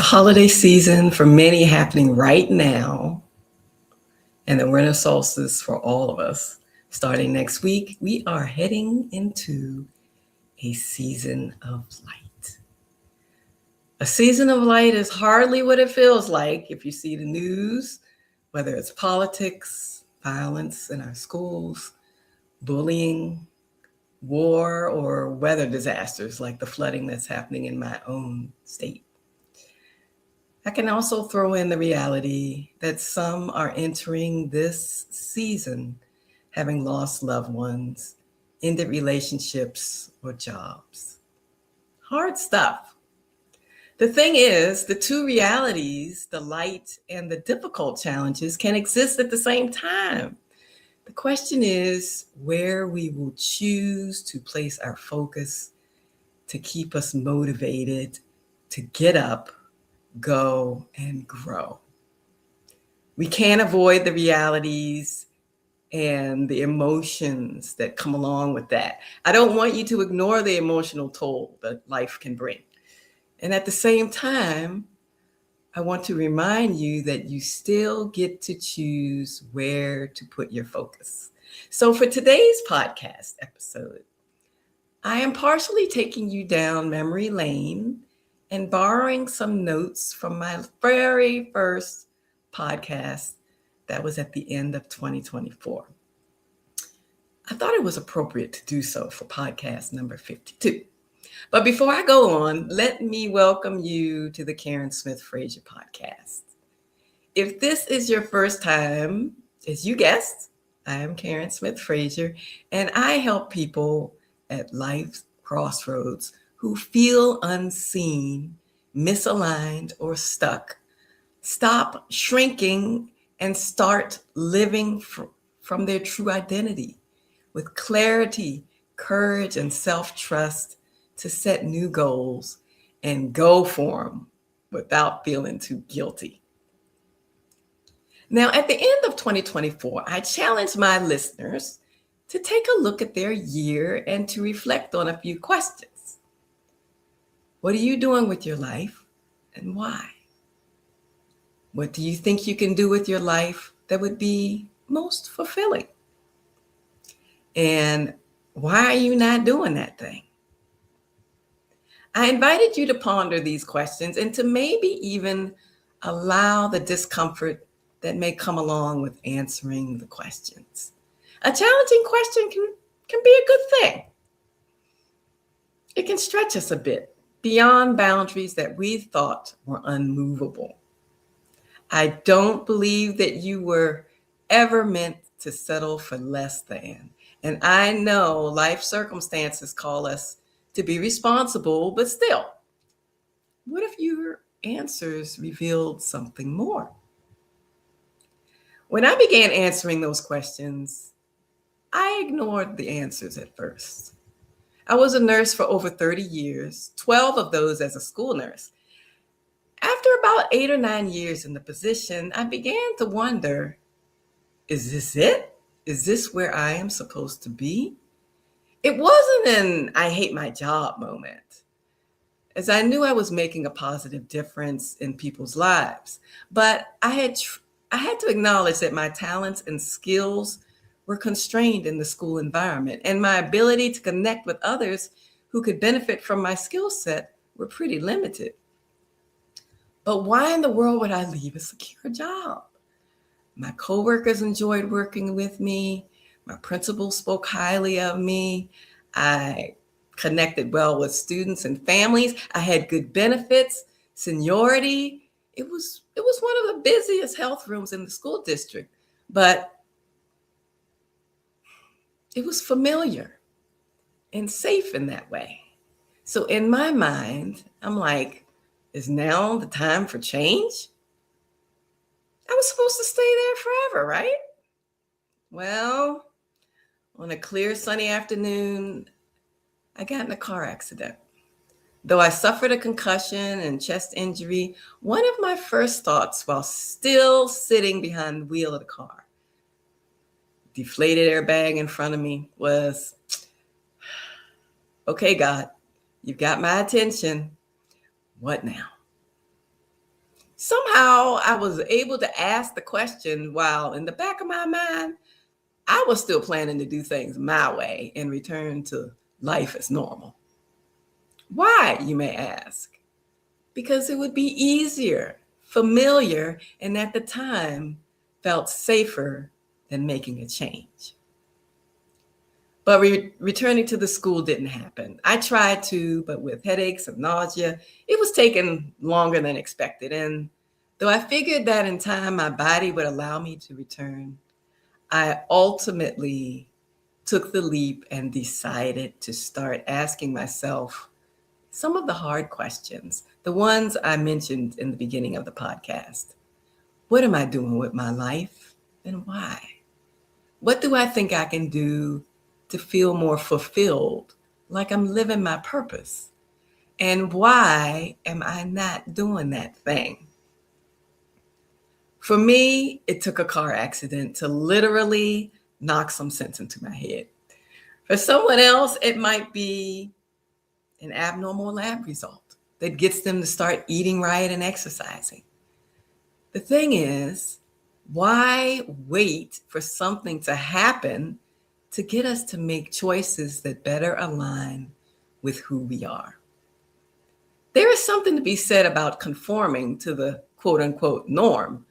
holiday season for many happening right now, and the winter solstice for all of us starting next week. We are heading into a season of light. A season of light is hardly what it feels like if you see the news, whether it's politics, violence in our schools, bullying, war, or weather disasters like the flooding that's happening in my own state. I can also throw in the reality that some are entering this season having lost loved ones, ended relationships, or jobs. Hard stuff. The thing is, the two realities, the light and the difficult challenges, can exist at the same time. The question is where we will choose to place our focus to keep us motivated to get up, go, and grow. We can't avoid the realities and the emotions that come along with that. I don't want you to ignore the emotional toll that life can bring. And at the same time, I want to remind you that you still get to choose where to put your focus. So for today's podcast episode, I am partially taking you down memory lane and borrowing some notes from my very first podcast that was at the end of 2024. I thought it was appropriate to do so for podcast number 52. But before I go on, let me welcome you to the Karen Smith Frazier podcast. If this is your first time, as you guessed, I am Karen Smith Frazier, and I help people at life's crossroads who feel unseen, misaligned, or stuck stop shrinking and start living from their true identity with clarity, courage, and self-trust to set new goals and go for them without feeling too guilty. Now, at the end of 2024, I challenged my listeners to take a look at their year and to reflect on a few questions. What are you doing with your life and why? What do you think you can do with your life that would be most fulfilling? And why are you not doing that thing? I invited you to ponder these questions and to maybe even allow the discomfort that may come along with answering the questions. A challenging question can be a good thing. It can stretch us a bit beyond boundaries that we thought were unmovable. I don't believe that you were ever meant to settle for less than. And I know life circumstances call us to be responsible, but still, what if your answers revealed something more? When I began answering those questions, I ignored the answers at first. I was a nurse for over 30 years, 12 of those as a school nurse. After about 8 or 9 years in the position, I began to wonder, is this it? Is this where I am supposed to be? It wasn't an I hate my job moment, as I knew I was making a positive difference in people's lives. But I had to acknowledge that my talents and skills were constrained in the school environment, and my ability to connect with others who could benefit from my skill set were pretty limited. But why in the world would I leave a secure job? My coworkers enjoyed working with me. My principal spoke highly of me. I connected well with students and families. I had good benefits, seniority. It was one of the busiest health rooms in the school district, but it was familiar and safe in that way. So in my mind, I'm like, is now the time for change? I was supposed to stay there forever, right? Well, on a clear sunny afternoon, I got in a car accident. Though I suffered a concussion and chest injury, one of my first thoughts while still sitting behind the wheel of the car, deflated airbag in front of me, was, okay, God, you've got my attention. What now? Somehow I was able to ask the question while in the back of my mind, I was still planning to do things my way and return to life as normal. Why, you may ask? Because it would be easier, familiar, and at the time felt safer than making a change. But returning to the school didn't happen. I tried to, but with headaches and nausea, it was taking longer than expected. And though I figured that in time my body would allow me to return, I ultimately took the leap and decided to start asking myself some of the hard questions, the ones I mentioned in the beginning of the podcast. What am I doing with my life and why? What do I think I can do to feel more fulfilled, like I'm living my purpose? And why am I not doing that thing? For me, it took a car accident to literally knock some sense into my head. For someone else, it might be an abnormal lab result that gets them to start eating right and exercising. The thing is, why wait for something to happen to get us to make choices that better align with who we are? There is something to be said about conforming to the quote unquote norm,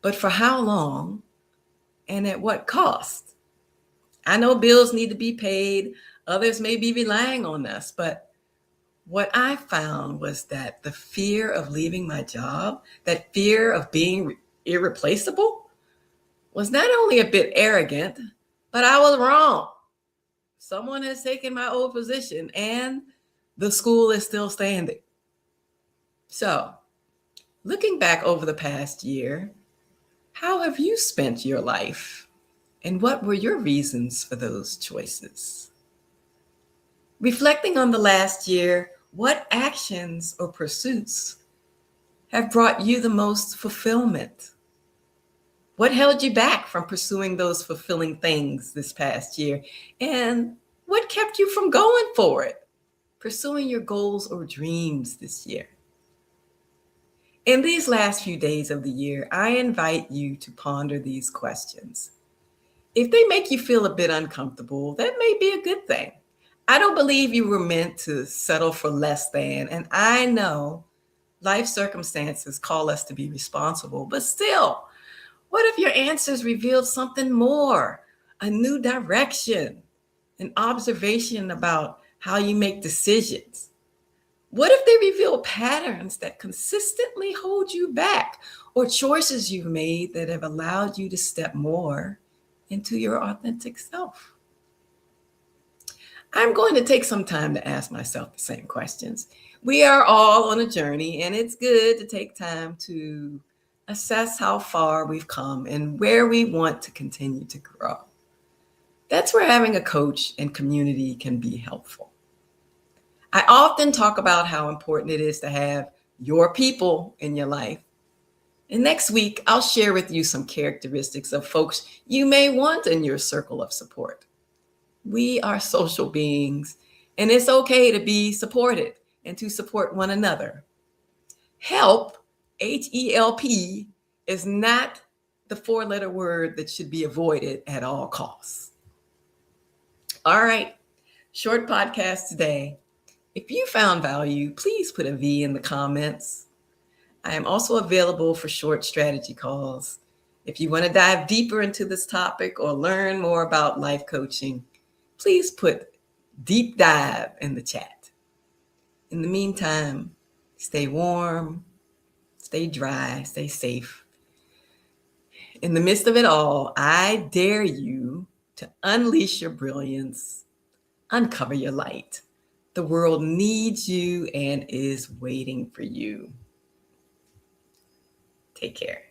but for how long and at what cost? I know bills need to be paid, others may be relying on us, but what I found was that the fear of leaving my job, that fear of being irreplaceable, was not only a bit arrogant, but I was wrong. Someone has taken my old position and the school is still standing. So, looking back over the past year, how have you spent your life? And what were your reasons for those choices? Reflecting on the last year, what actions or pursuits have brought you the most fulfillment? What held you back from pursuing those fulfilling things this past year? And what kept you from going for it, pursuing your goals or dreams this year? In these last few days of the year, I invite you to ponder these questions. If they make you feel a bit uncomfortable, that may be a good thing. I don't believe you were meant to settle for less than, and I know life circumstances call us to be responsible, but still, what if your answers revealed something more, a new direction, an observation about how you make decisions? What if they reveal patterns that consistently hold you back, or choices you've made that have allowed you to step more into your authentic self? I'm going to take some time to ask myself the same questions. We are all on a journey, and it's good to take time to assess how far we've come and where we want to continue to grow. That's where having a coach and community can be helpful. I often talk about how important it is to have your people in your life. And next week, I'll share with you some characteristics of folks you may want in your circle of support. We are social beings, and it's okay to be supported and to support one another. Help, H-E-L-P, is not the four-letter word that should be avoided at all costs. All right, short podcast today. If you found value, please put a V in the comments. I am also available for short strategy calls. If you want to dive deeper into this topic or learn more about life coaching, please put deep dive in the chat. In the meantime, stay warm, stay dry, stay safe. In the midst of it all, I dare you to unleash your brilliance, uncover your light. The world needs you and is waiting for you. Take care.